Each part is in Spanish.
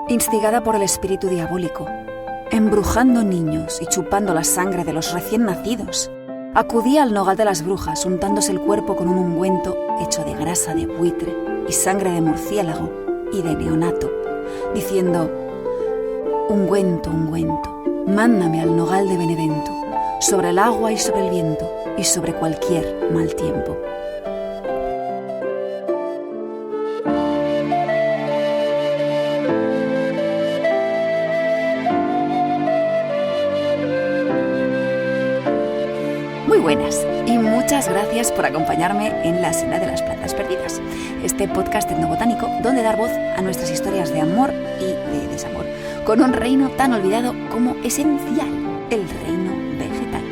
Instigada por el espíritu diabólico, embrujando niños y chupando la sangre de los recién nacidos, acudía al nogal de las brujas untándose el cuerpo con un ungüento hecho de grasa de buitre y sangre de murciélago y de neonato, diciendo: ungüento, ungüento, mándame al nogal de Benevento, sobre el agua y sobre el viento y sobre cualquier mal tiempo. Muy buenas y muchas gracias por acompañarme en La Senda de las Plantas Perdidas, este podcast etnobotánico donde dar voz a nuestras historias de amor y de desamor, con un reino tan olvidado como esencial, el reino vegetal.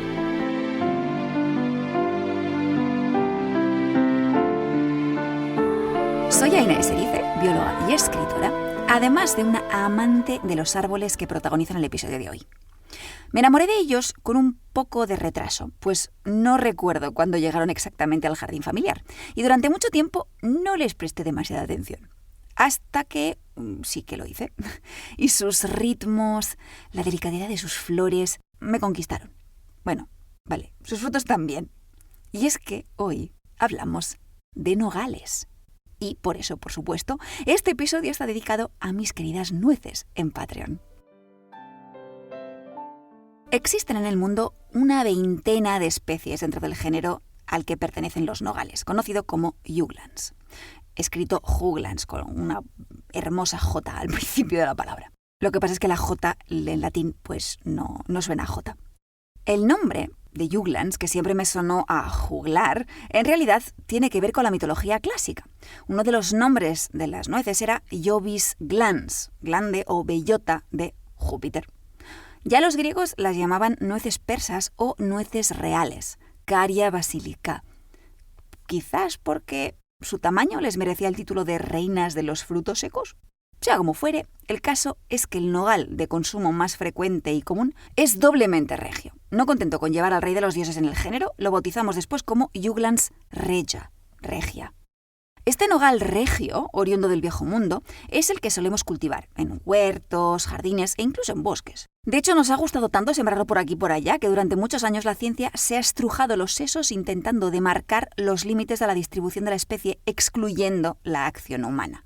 Soy Aina Eserice, bióloga y escritora, además de una amante de los árboles que protagonizan el episodio de hoy. Me enamoré de ellos con un poco de retraso, pues no recuerdo cuándo llegaron exactamente al jardín familiar y durante mucho tiempo no les presté demasiada atención. Hasta que sí que lo hice. Y sus ritmos, la delicadeza de sus flores me conquistaron. Bueno, vale, sus frutos también. Y es que hoy hablamos de nogales. Y por eso, por supuesto, este episodio está dedicado a mis queridas nueces en Patreon. Existen en el mundo una veintena de especies dentro del género al que pertenecen los nogales, conocido como Juglans, escrito Juglans con una hermosa J al principio de la palabra. Lo que pasa es que la J en latín pues no suena a J. El nombre de Juglans, que siempre me sonó a juglar, en realidad tiene que ver con la mitología clásica. Uno de los nombres de las nueces era Jovis glans, glande o bellota de Júpiter. Ya los griegos las llamaban nueces persas o nueces reales, Caria basilica. Quizás porque su tamaño les merecía el título de reinas de los frutos secos. Sea como fuere, el caso es que el nogal de consumo más frecuente y común es doblemente regio. No contento con llevar al rey de los dioses en el género, lo bautizamos después como Juglans regia, regia. Este nogal regio, oriundo del Viejo Mundo, es el que solemos cultivar en huertos, jardines e incluso en bosques. De hecho, nos ha gustado tanto sembrarlo por aquí y por allá que durante muchos años la ciencia se ha estrujado los sesos intentando demarcar los límites de la distribución de la especie, excluyendo la acción humana.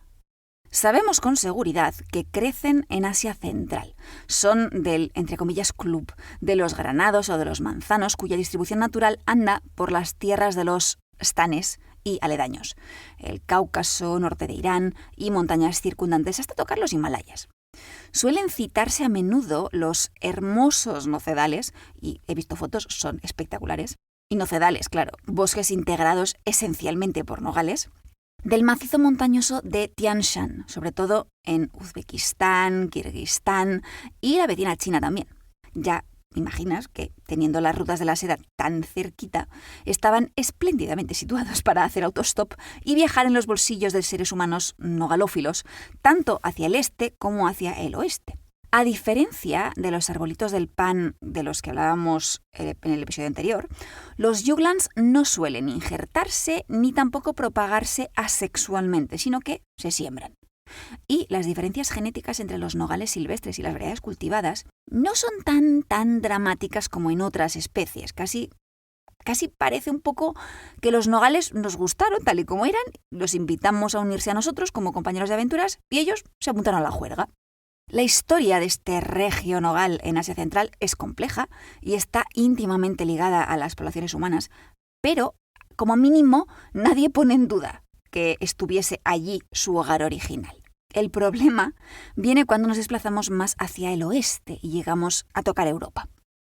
Sabemos con seguridad que crecen en Asia Central. Son del, entre comillas, club de los granados o de los manzanos, cuya distribución natural anda por las tierras de los stanes y aledaños, el Cáucaso, norte de Irán y montañas circundantes hasta tocar los Himalayas. Suelen citarse a menudo los hermosos nocedales, y he visto fotos, son espectaculares, y nocedales, claro, bosques integrados esencialmente por nogales, del macizo montañoso de Tian Shan, sobre todo en Uzbekistán, Kirguistán y la vecina China también. Ya imaginas que, teniendo las rutas de la seda tan cerquita, estaban espléndidamente situados para hacer autostop y viajar en los bolsillos de seres humanos nogalófilos, tanto hacia el este como hacia el oeste. A diferencia de los arbolitos del pan de los que hablábamos en el episodio anterior, los Juglans no suelen injertarse ni tampoco propagarse asexualmente, sino que se siembran. Y las diferencias genéticas entre los nogales silvestres y las variedades cultivadas no son tan dramáticas como en otras especies. Casi parece un poco que los nogales nos gustaron tal y como eran, los invitamos a unirse a nosotros como compañeros de aventuras y ellos se apuntaron a la juerga. La historia de este regio nogal en Asia Central es compleja y está íntimamente ligada a las poblaciones humanas, pero como mínimo nadie pone en duda que estuviese allí su hogar original. El problema viene cuando nos desplazamos más hacia el oeste y llegamos a tocar Europa.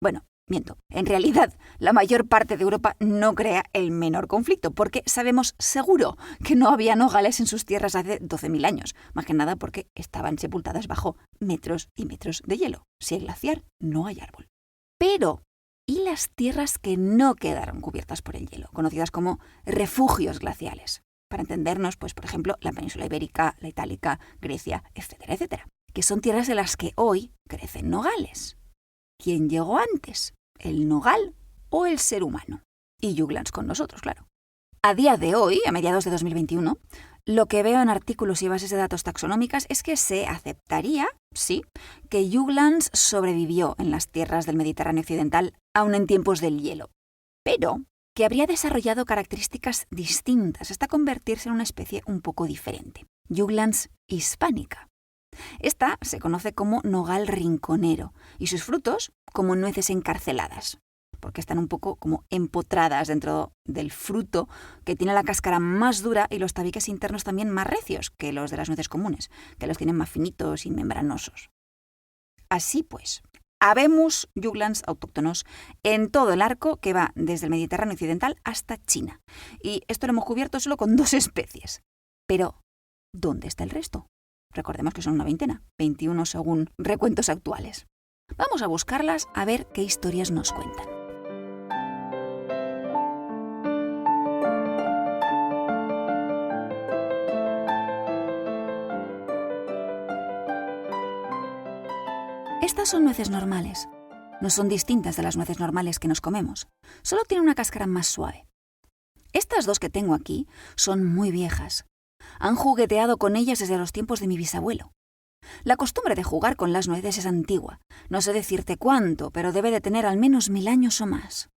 Bueno, miento. En realidad, la mayor parte de Europa no crea el menor conflicto, porque sabemos seguro que no había nogales en sus tierras hace 12.000 años, más que nada porque estaban sepultadas bajo metros y metros de hielo. Si hay glaciar, no hay árbol. Pero, ¿y las tierras que no quedaron cubiertas por el hielo, conocidas como refugios glaciales? Para entendernos, pues por ejemplo, la península ibérica, la itálica, Grecia, etcétera, etcétera, que son tierras en las que hoy crecen nogales. ¿Quién llegó antes? ¿El nogal o el ser humano? Y Juglans con nosotros, claro. A día de hoy, a mediados de 2021, lo que veo en artículos y bases de datos taxonómicas es que se aceptaría, sí, que Juglans sobrevivió en las tierras del Mediterráneo occidental aún en tiempos del hielo, pero que habría desarrollado características distintas hasta convertirse en una especie un poco diferente, Juglans hispánica. Esta se conoce como nogal rinconero y sus frutos como nueces encarceladas, porque están un poco como empotradas dentro del fruto, que tiene la cáscara más dura y los tabiques internos también más recios que los de las nueces comunes, que los tienen más finitos y membranosos. Así pues, habemos Juglans autóctonos en todo el arco que va desde el Mediterráneo occidental hasta China. Y esto lo hemos cubierto solo con 2 especies. Pero, ¿dónde está el resto? Recordemos que son una veintena, 21 según recuentos actuales. Vamos a buscarlas a ver qué historias nos cuentan. Estas son nueces normales. No son distintas de las nueces normales que nos comemos. Solo tienen una cáscara más suave. Estas 2 que tengo aquí son muy viejas. Han jugueteado con ellas desde los tiempos de mi bisabuelo. La costumbre de jugar con las nueces es antigua. No sé decirte cuánto, pero debe de tener al menos 1000 años o más.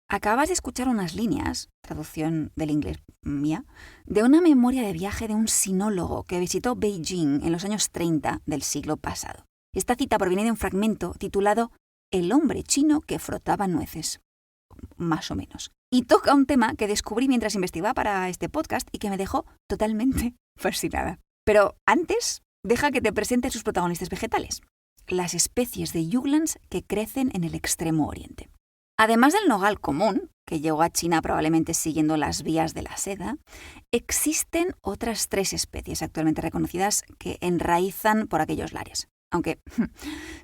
Acabas de escuchar unas líneas, traducción del inglés mía, de una memoria de viaje de un sinólogo que visitó Beijing en los años 30 del siglo pasado. Esta cita proviene de un fragmento titulado El hombre chino que frotaba nueces, más o menos. Y toca un tema que descubrí mientras investigaba para este podcast y que me dejó totalmente fascinada. Pero antes, deja que te presente sus protagonistas vegetales, las especies de Juglans que crecen en el extremo oriente. Además del nogal común, que llegó a China probablemente siguiendo las vías de la seda, existen otras 3 especies actualmente reconocidas que enraizan por aquellos lares. Aunque,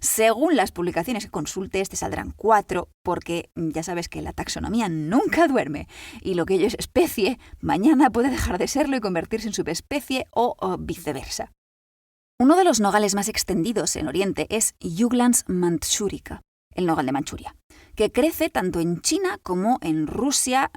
según las publicaciones que consultes, te saldrán 4, porque ya sabes que la taxonomía nunca duerme, y lo que hoy es especie, mañana puede dejar de serlo y convertirse en subespecie o viceversa. Uno de los nogales más extendidos en Oriente es Juglans manchurica, el nogal de Manchuria, que crece tanto en China como en Rusia,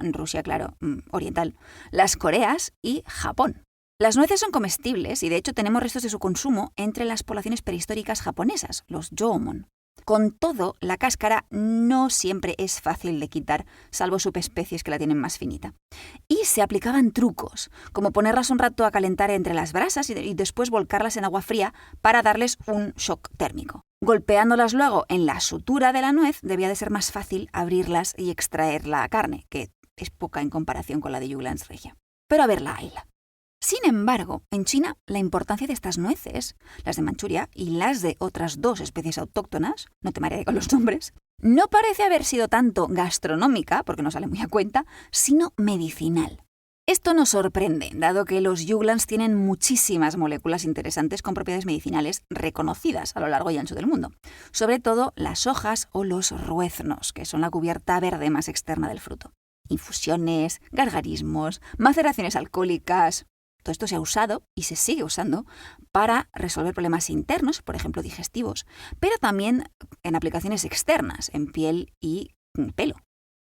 claro, oriental, las Coreas y Japón. Las nueces son comestibles y de hecho tenemos restos de su consumo entre las poblaciones prehistóricas japonesas, los Jōmon. Con todo, la cáscara no siempre es fácil de quitar, salvo subespecies que la tienen más finita. Y se aplicaban trucos, como ponerlas un rato a calentar entre las brasas y después volcarlas en agua fría para darles un shock térmico. Golpeándolas luego en la sutura de la nuez debía de ser más fácil abrirlas y extraer la carne, que es poca en comparación con la de Juglans regia. Pero a verla, hayla. Sin embargo, en China, la importancia de estas nueces, las de Manchuria y las de otras 2 especies autóctonas, no te marearé con los nombres, no parece haber sido tanto gastronómica, porque no sale muy a cuenta, sino medicinal. Esto nos sorprende, dado que los Juglans tienen muchísimas moléculas interesantes con propiedades medicinales reconocidas a lo largo y ancho del mundo, sobre todo las hojas o los ruéznos, que son la cubierta verde más externa del fruto. Infusiones, gargarismos, maceraciones alcohólicas. Todo esto se ha usado y se sigue usando para resolver problemas internos, por ejemplo digestivos, pero también en aplicaciones externas, en piel y pelo.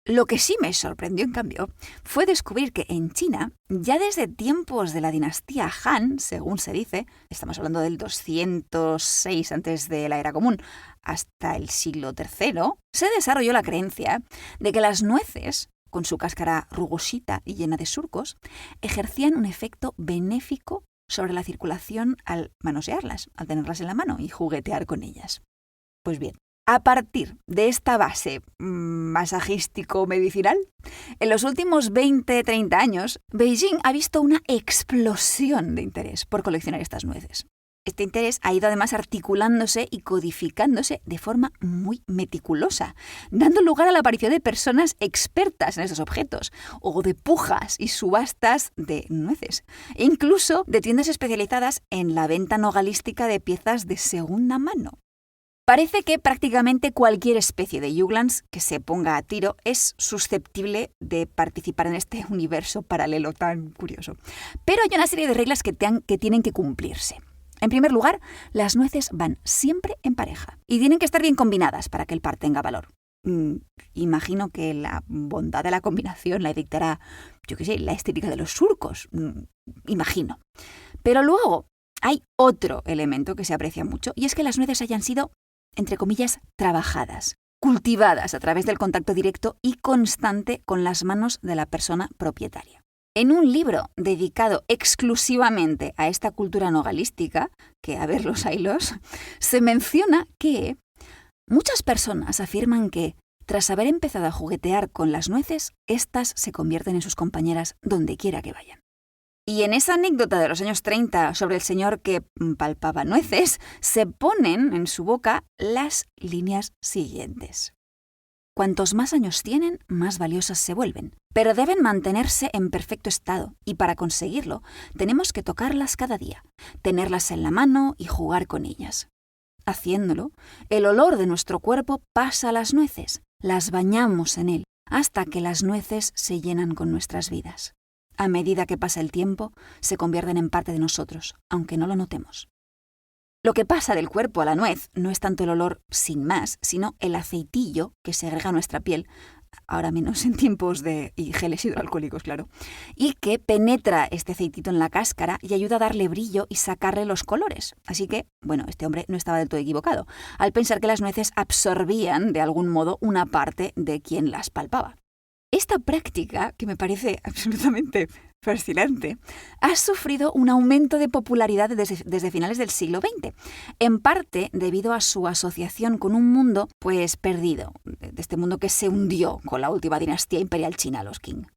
Lo que sí me sorprendió, en cambio, fue descubrir que en China, ya desde tiempos de la dinastía Han, según se dice, estamos hablando del 206 antes de la era común, hasta el siglo III, se desarrolló la creencia de que las nueces, con su cáscara rugosita y llena de surcos, ejercían un efecto benéfico sobre la circulación al manosearlas, al tenerlas en la mano y juguetear con ellas. Pues bien, a partir de esta base masajístico-medicinal, en los últimos 20-30 años, Beijing ha visto una explosión de interés por coleccionar estas nueces. Este interés ha ido además articulándose y codificándose de forma muy meticulosa, dando lugar a la aparición de personas expertas en estos objetos, o de pujas y subastas de nueces, e incluso de tiendas especializadas en la venta nogalística de piezas de segunda mano. Parece que prácticamente cualquier especie de Juglans que se ponga a tiro es susceptible de participar en este universo paralelo tan curioso. Pero hay una serie de reglas que tienen que cumplirse. En primer lugar, las nueces van siempre en pareja y tienen que estar bien combinadas para que el par tenga valor. Imagino que la bondad de la combinación la dictará, yo qué sé, la estética de los surcos. Imagino. Pero luego hay otro elemento que se aprecia mucho, y es que las nueces hayan sido, entre comillas, trabajadas, cultivadas a través del contacto directo y constante con las manos de la persona propietaria. En un libro dedicado exclusivamente a esta cultura nogalística, que a ver los hilos, se menciona que muchas personas afirman que, tras haber empezado a juguetear con las nueces, éstas se convierten en sus compañeras donde quiera que vayan. Y en esa anécdota de los años 30 sobre el señor que palpaba nueces, se ponen en su boca las líneas siguientes. Cuantos más años tienen, más valiosas se vuelven, pero deben mantenerse en perfecto estado, y para conseguirlo tenemos que tocarlas cada día, tenerlas en la mano y jugar con ellas. Haciéndolo, el olor de nuestro cuerpo pasa a las nueces, las bañamos en él, hasta que las nueces se llenan con nuestras vidas. A medida que pasa el tiempo, se convierten en parte de nosotros, aunque no lo notemos. Lo que pasa del cuerpo a la nuez no es tanto el olor sin más, sino el aceitillo que segrega nuestra piel, ahora menos en tiempos de geles hidroalcohólicos, claro, y que penetra este aceitito en la cáscara y ayuda a darle brillo y sacarle los colores. Así que, bueno, este hombre no estaba del todo equivocado, al pensar que las nueces absorbían de algún modo una parte de quien las palpaba. Esta práctica, que me parece absolutamente fascinante, ha sufrido un aumento de popularidad desde finales del siglo XX, en parte debido a su asociación con un mundo pues perdido, de este mundo que se hundió con la última dinastía imperial china, los Qing.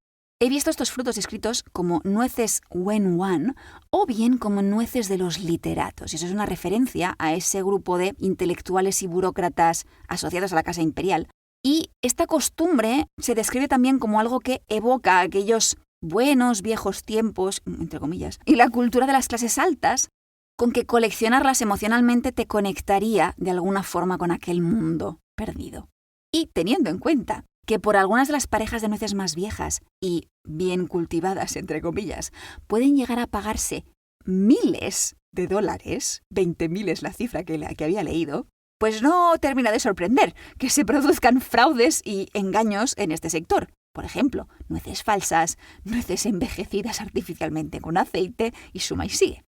He visto estos frutos descritos como nueces Wenwan o bien como nueces de los literatos, y eso es una referencia a ese grupo de intelectuales y burócratas asociados a la casa imperial. Y esta costumbre se describe también como algo que evoca aquellos buenos viejos tiempos, entre comillas, y la cultura de las clases altas, con que coleccionarlas emocionalmente te conectaría de alguna forma con aquel mundo perdido. Y teniendo en cuenta que por algunas de las parejas de nueces más viejas y bien cultivadas, entre comillas, pueden llegar a pagarse miles de dólares, 20.000 es la cifra que había leído, pues no termina de sorprender que se produzcan fraudes y engaños en este sector. Por ejemplo, nueces falsas, nueces envejecidas artificialmente con aceite y suma y sigue.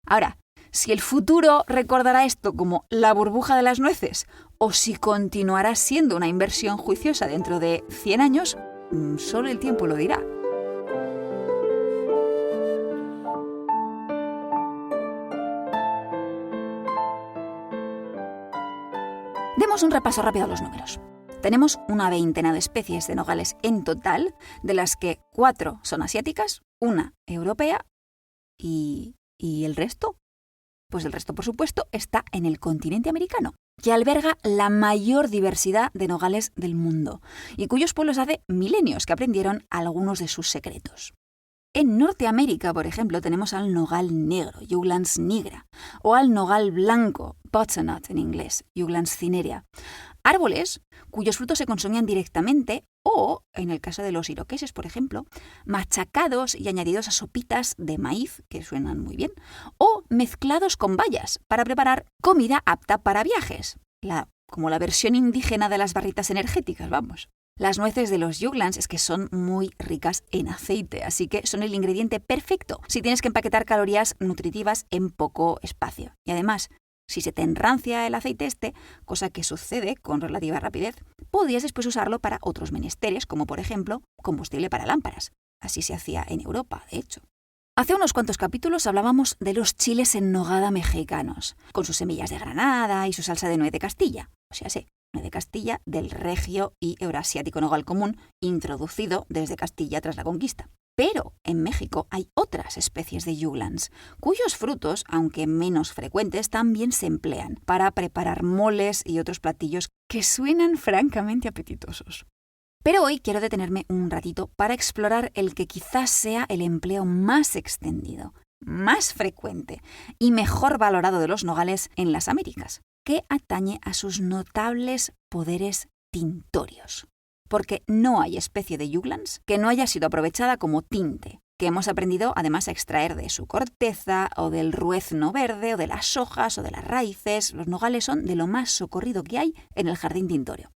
Ahora, si el futuro recordará esto como la burbuja de las nueces o si continuará siendo una inversión juiciosa dentro de 100 años, solo el tiempo lo dirá. Demos un repaso rápido a los números. Tenemos una veintena de especies de nogales en total, de las que 4 son asiáticas, 1 europea y el resto. Pues el resto, por supuesto, está en el continente americano, que alberga la mayor diversidad de nogales del mundo y cuyos pueblos hace milenios que aprendieron algunos de sus secretos. En Norteamérica, por ejemplo, tenemos al nogal negro, Juglans nigra, o al nogal blanco, butternut en inglés, Juglans cinerea. Árboles cuyos frutos se consumían directamente o, en el caso de los iroqueses, por ejemplo, machacados y añadidos a sopitas de maíz, que suenan muy bien, o mezclados con bayas para preparar comida apta para viajes, como la versión indígena de las barritas energéticas, vamos. Las nueces de los Juglans es que son muy ricas en aceite, así que son el ingrediente perfecto si tienes que empaquetar calorías nutritivas en poco espacio. Y además, si se te enrancia el aceite cosa que sucede con relativa rapidez, podrías después usarlo para otros menesteres, como por ejemplo combustible para lámparas. Así se hacía en Europa, de hecho. Hace unos cuantos capítulos hablábamos de los chiles en nogada mexicanos, con sus semillas de granada y su salsa de nuez de Castilla, nuez de Castilla del regio y eurasiático nogal común, introducido desde Castilla tras la conquista. Pero en México hay otras especies de Juglans, cuyos frutos, aunque menos frecuentes, también se emplean para preparar moles y otros platillos que suenan francamente apetitosos. Pero hoy quiero detenerme un ratito para explorar el que quizás sea el empleo más extendido, más frecuente y mejor valorado de los nogales en las Américas, que atañe a sus notables poderes tintorios. Porque no hay especie de Juglans que no haya sido aprovechada como tinte, que hemos aprendido además a extraer de su corteza o del ruezno verde o de las hojas o de las raíces. Los nogales son de lo más socorrido que hay en el jardín tintorio.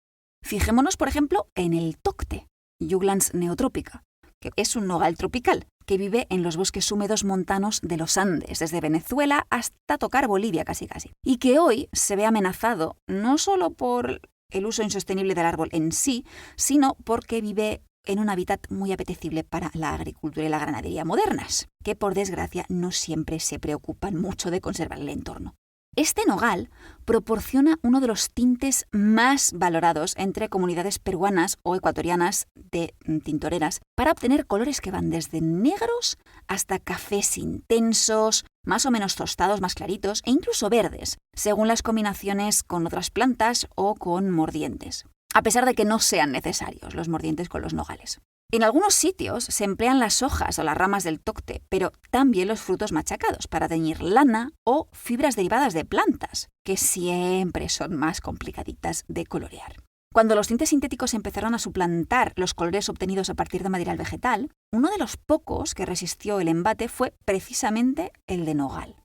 Fijémonos, por ejemplo, en el tocte, Juglans neotropica, que es un nogal tropical que vive en los bosques húmedos montanos de los Andes, desde Venezuela hasta tocar Bolivia casi, y que hoy se ve amenazado no solo por el uso insostenible del árbol en sí, sino porque vive en un hábitat muy apetecible para la agricultura y la ganadería modernas, que por desgracia no siempre se preocupan mucho de conservar el entorno. Este nogal proporciona uno de los tintes más valorados entre comunidades peruanas o ecuatorianas de tintoreras para obtener colores que van desde negros hasta cafés intensos, más o menos tostados, más claritos e incluso verdes, según las combinaciones con otras plantas o con mordientes, a pesar de que no sean necesarios los mordientes con los nogales. En algunos sitios se emplean las hojas o las ramas del tocte, pero también los frutos machacados para teñir lana o fibras derivadas de plantas, que siempre son más complicaditas de colorear. Cuando los tintes sintéticos empezaron a suplantar los colores obtenidos a partir de material vegetal, uno de los pocos que resistió el embate fue precisamente el de nogal.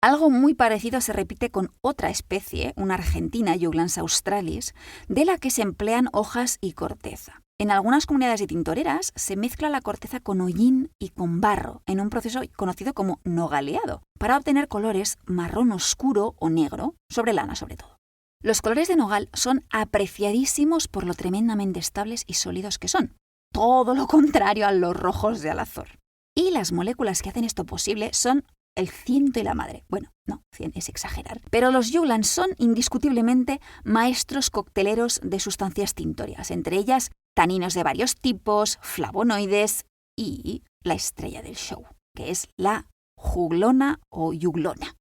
Algo muy parecido se repite con otra especie, una argentina, Juglans australis, de la que se emplean hojas y corteza. En algunas comunidades de tintoreras se mezcla la corteza con hollín y con barro en un proceso conocido como nogaleado, para obtener colores marrón oscuro o negro, sobre lana sobre todo. Los colores de nogal son apreciadísimos por lo tremendamente estables y sólidos que son, todo lo contrario a los rojos de Alazor. Y las moléculas que hacen esto posible son el ciento y la madre. Bueno, no, 100 es exagerar. Pero los Juglans son indiscutiblemente maestros cocteleros de sustancias tintorias, entre ellas taninos de varios tipos, flavonoides y la estrella del show, que es la juglona o juglona.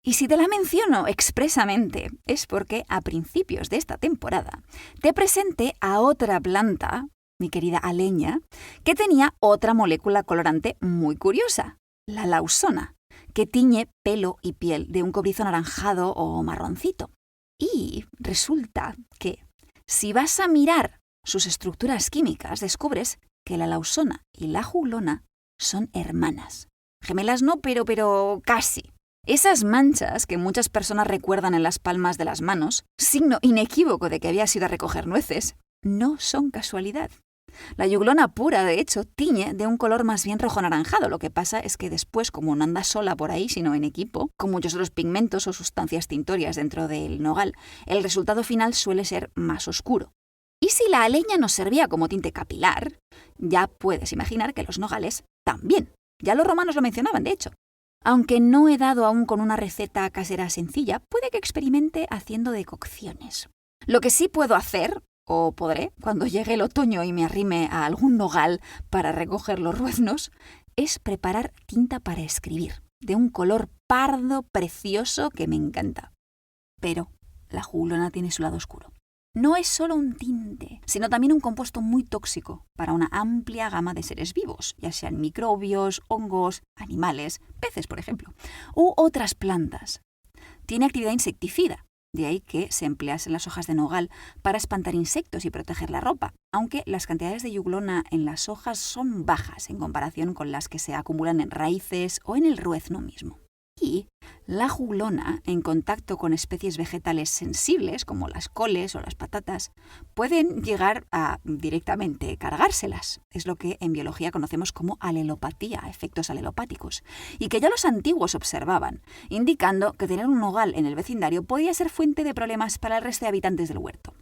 Y si te la menciono expresamente es porque a principios de esta temporada te presenté a otra planta, mi querida aleña, que tenía otra molécula colorante muy curiosa, la lausona, que tiñe pelo y piel de un cobrizo anaranjado o marroncito. Y resulta que si vas a mirar sus estructuras químicas, descubres que la lausona y la juglona son hermanas. Gemelas no, pero casi. Esas manchas que muchas personas recuerdan en las palmas de las manos, signo inequívoco de que había ido a recoger nueces, no son casualidad. La juglona pura, de hecho, tiñe de un color más bien rojo-anaranjado. Lo que pasa es que después, como no anda sola por ahí, sino en equipo, con muchos otros pigmentos o sustancias tintorias dentro del nogal, el resultado final suele ser más oscuro. Y si la aleña nos servía como tinte capilar, ya puedes imaginar que los nogales también. Ya los romanos lo mencionaban, de hecho. Aunque no he dado aún con una receta casera sencilla, puede que experimente haciendo decocciones. Lo que sí puedo hacer, o podré, cuando llegue el otoño y me arrime a algún nogal para recoger los rueznos, es preparar tinta para escribir, de un color pardo precioso que me encanta. Pero la juglona tiene su lado oscuro. No es solo un tinte, sino también un compuesto muy tóxico para una amplia gama de seres vivos, ya sean microbios, hongos, animales, peces, por ejemplo, u otras plantas. Tiene actividad insecticida, de ahí que se empleasen las hojas de nogal para espantar insectos y proteger la ropa, aunque las cantidades de juglona en las hojas son bajas en comparación con las que se acumulan en raíces o en el ruezno mismo. Y la juglona, en contacto con especies vegetales sensibles, como las coles o las patatas, pueden llegar a directamente cargárselas. Es lo que en biología conocemos como alelopatía, efectos alelopáticos, y que ya los antiguos observaban, indicando que tener un nogal en el vecindario podía ser fuente de problemas para el resto de habitantes del huerto.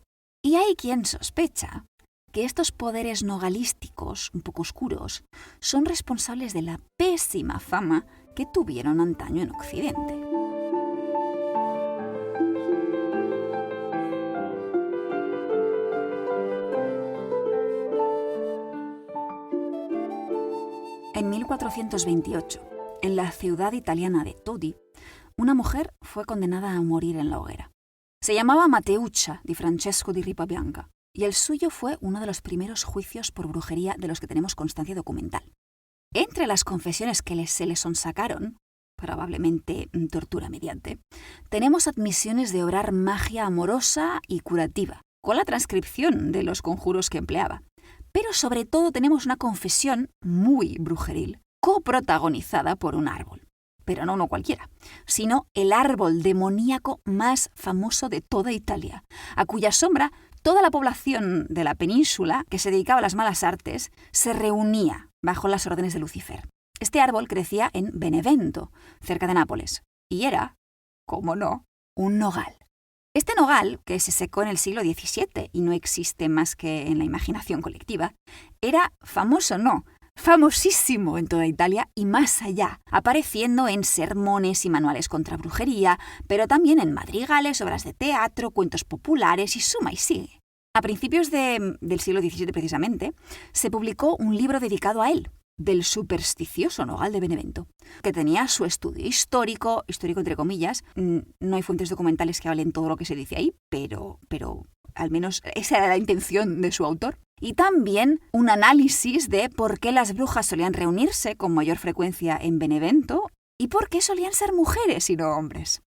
Y hay quien sospecha que estos poderes nogalísticos, un poco oscuros, son responsables de la pésima fama que tuvieron antaño en Occidente. En 1428, en la ciudad italiana de Todi, una mujer fue condenada a morir en la hoguera. Se llamaba Mateuccia di Francesco di Ripabianca, y el suyo fue uno de los primeros juicios por brujería de los que tenemos constancia documental. Entre las confesiones que se le sonsacaron, probablemente tortura mediante, tenemos admisiones de obrar magia amorosa y curativa, con la transcripción de los conjuros que empleaba. Pero sobre todo tenemos una confesión muy brujeril, coprotagonizada por un árbol. Pero no uno cualquiera, sino el árbol demoníaco más famoso de toda Italia, a cuya sombra toda la población de la península que se dedicaba a las malas artes se reunía bajo las órdenes de Lucifer. Este árbol crecía en Benevento, cerca de Nápoles, y era, cómo no, un nogal. Este nogal, que se secó en el siglo XVII y no existe más que en la imaginación colectiva, era famosísimo en toda Italia y más allá, apareciendo en sermones y manuales contra brujería, pero también en madrigales, obras de teatro, cuentos populares y suma y sigue. A principios del siglo XVII, precisamente, se publicó un libro dedicado a él, del supersticioso nogal de Benevento, que tenía su estudio histórico entre comillas. No hay fuentes documentales que hablen todo lo que se dice ahí, pero al menos esa era la intención de su autor. Y también un análisis de por qué las brujas solían reunirse con mayor frecuencia en Benevento y por qué solían ser mujeres y no hombres.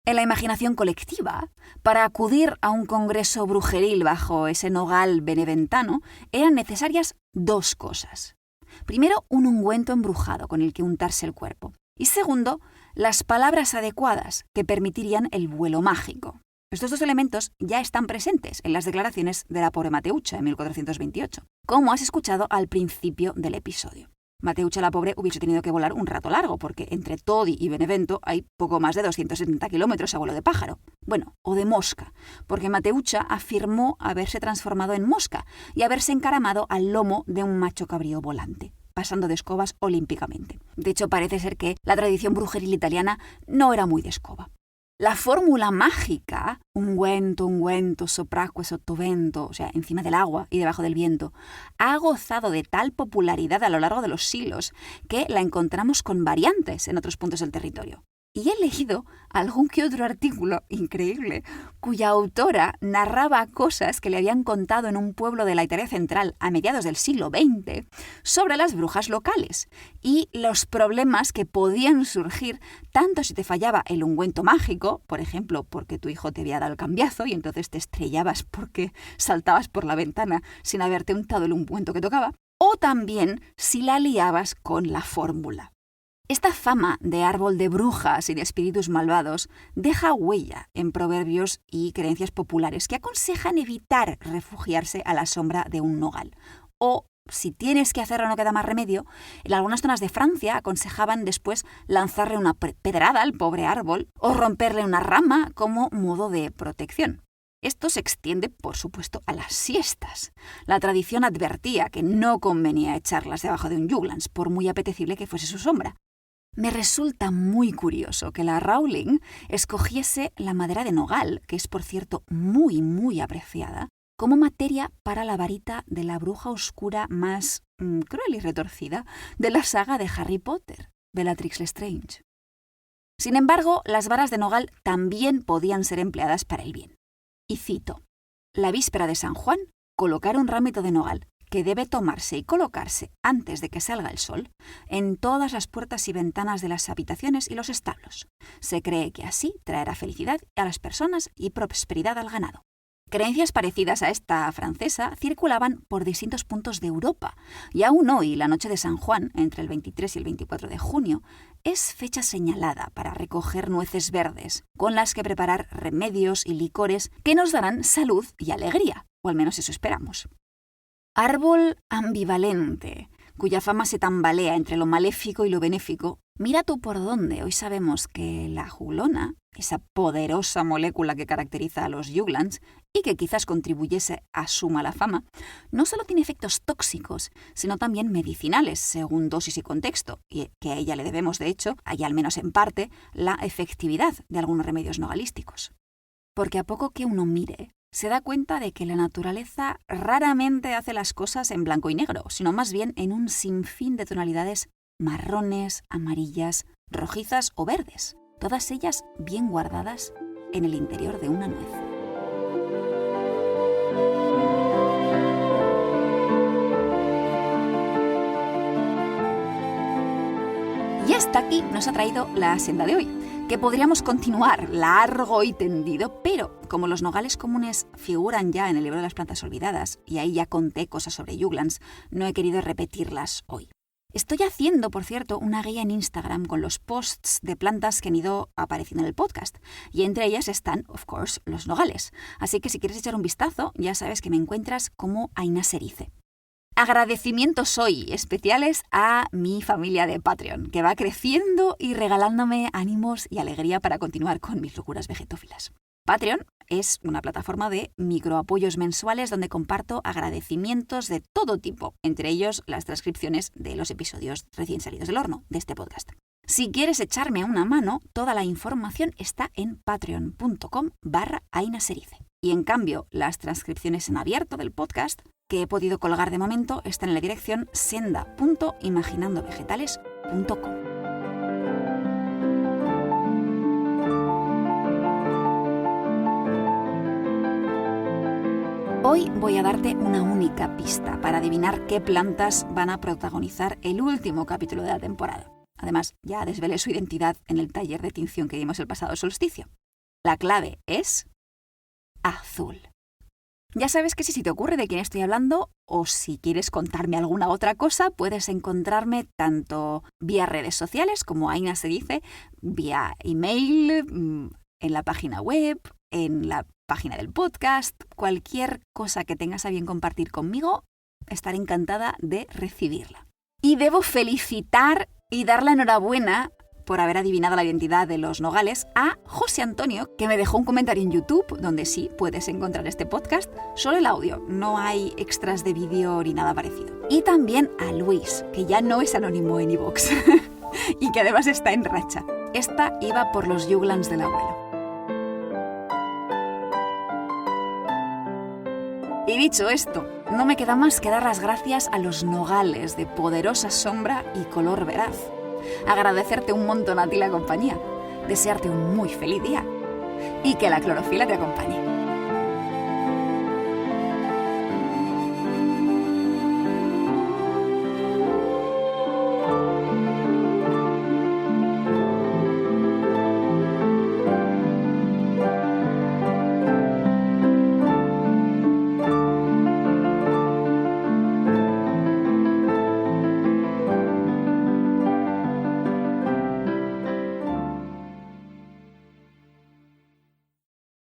En la imaginación colectiva, para acudir a un congreso brujeril bajo ese nogal beneventano, eran necesarias dos cosas. Primero, un ungüento embrujado con el que untarse el cuerpo. Y segundo, las palabras adecuadas que permitirían el vuelo mágico. Estos dos elementos ya están presentes en las declaraciones de la pobre Mateucha en 1428, como has escuchado al principio del episodio. Mateucha la pobre hubiese tenido que volar un rato largo, porque entre Todi y Benevento hay poco más de 270 kilómetros a vuelo de pájaro. Bueno, o de mosca, porque Mateucha afirmó haberse transformado en mosca y haberse encaramado al lomo de un macho cabrío volante, pasando de escobas olímpicamente. De hecho, parece ser que la tradición brujeril italiana no era muy de escoba. La fórmula mágica, ungüento, sopracque, sottovento, o sea, encima del agua y debajo del viento, ha gozado de tal popularidad a lo largo de los siglos que la encontramos con variantes en otros puntos del territorio. Y he leído algún que otro artículo increíble cuya autora narraba cosas que le habían contado en un pueblo de la Italia central a mediados del siglo XX sobre las brujas locales y los problemas que podían surgir tanto si te fallaba el ungüento mágico, por ejemplo, porque tu hijo te había dado el cambiazo y entonces te estrellabas porque saltabas por la ventana sin haberte untado el ungüento que tocaba, o también si la liabas con la fórmula. Esta fama de árbol de brujas y de espíritus malvados deja huella en proverbios y creencias populares que aconsejan evitar refugiarse a la sombra de un nogal. O, si tienes que hacerlo no queda más remedio, en algunas zonas de Francia aconsejaban después lanzarle una pedrada al pobre árbol o romperle una rama como modo de protección. Esto se extiende, por supuesto, a las siestas. La tradición advertía que no convenía echarlas debajo de un Juglans, por muy apetecible que fuese su sombra. Me resulta muy curioso que la Rowling escogiese la madera de nogal, que es por cierto muy, muy apreciada, como materia para la varita de la bruja oscura más cruel y retorcida de la saga de Harry Potter, Bellatrix Lestrange. Sin embargo, las varas de nogal también podían ser empleadas para el bien. Y cito: la víspera de San Juan, colocar un ramito de nogal, que debe tomarse y colocarse antes de que salga el sol, en todas las puertas y ventanas de las habitaciones y los establos. Se cree que así traerá felicidad a las personas y prosperidad al ganado. Creencias parecidas a esta francesa circulaban por distintos puntos de Europa, y aún hoy, la noche de San Juan, entre el 23 y el 24 de junio, es fecha señalada para recoger nueces verdes, con las que preparar remedios y licores que nos darán salud y alegría, o al menos eso esperamos. Árbol ambivalente, cuya fama se tambalea entre lo maléfico y lo benéfico. Mira tú por dónde. Hoy sabemos que la juglona, esa poderosa molécula que caracteriza a los Juglans y que quizás contribuyese a su mala fama, no solo tiene efectos tóxicos, sino también medicinales, según dosis y contexto, y que a ella le debemos, de hecho, y al menos en parte, la efectividad de algunos remedios nogalísticos. Porque a poco que uno mire, se da cuenta de que la naturaleza raramente hace las cosas en blanco y negro, sino más bien en un sinfín de tonalidades marrones, amarillas, rojizas o verdes, todas ellas bien guardadas en el interior de una nuez. Y hasta aquí nos ha traído la senda de hoy, que podríamos continuar largo y tendido, pero como los nogales comunes figuran ya en el libro de las plantas olvidadas, y ahí ya conté cosas sobre Juglans, no he querido repetirlas hoy. Estoy haciendo, por cierto, una guía en Instagram con los posts de plantas que han ido apareciendo en el podcast. Y entre ellas están, of course, los nogales. Así que si quieres echar un vistazo, ya sabes que me encuentras como Aina Serice. Agradecimientos hoy especiales a mi familia de Patreon, que va creciendo y regalándome ánimos y alegría para continuar con mis locuras vegetófilas. Patreon es una plataforma de microapoyos mensuales donde comparto agradecimientos de todo tipo, entre ellos las transcripciones de los episodios recién salidos del horno de este podcast. Si quieres echarme una mano, toda la información está en patreon.com/ainaserice. Y en cambio, las transcripciones en abierto del podcast que he podido colgar de momento están en la dirección senda.imaginandovegetales.com. Hoy voy a darte una única pista para adivinar qué plantas van a protagonizar el último capítulo de la temporada. Además, ya desvelé su identidad en el taller de tinción que dimos el pasado solsticio. La clave es azul. Ya sabes que si te ocurre de quién estoy hablando o si quieres contarme alguna otra cosa, puedes encontrarme tanto vía redes sociales como Aina Serice, vía email, en la página web, en la página del podcast, cualquier cosa que tengas a bien compartir conmigo, estaré encantada de recibirla. Y debo felicitar y dar la enhorabuena por haber adivinado la identidad de los nogales a José Antonio, que me dejó un comentario en YouTube, donde sí puedes encontrar este podcast, solo el audio, no hay extras de vídeo ni nada parecido. Y también a Luis, que ya no es anónimo en iVoox y que además está en racha. Esta iba por los Juglans del abuelo. Y dicho esto, no me queda más que dar las gracias a los nogales de poderosa sombra y color veraz. Agradecerte un montón a ti la compañía, desearte un muy feliz día y que la clorofila te acompañe.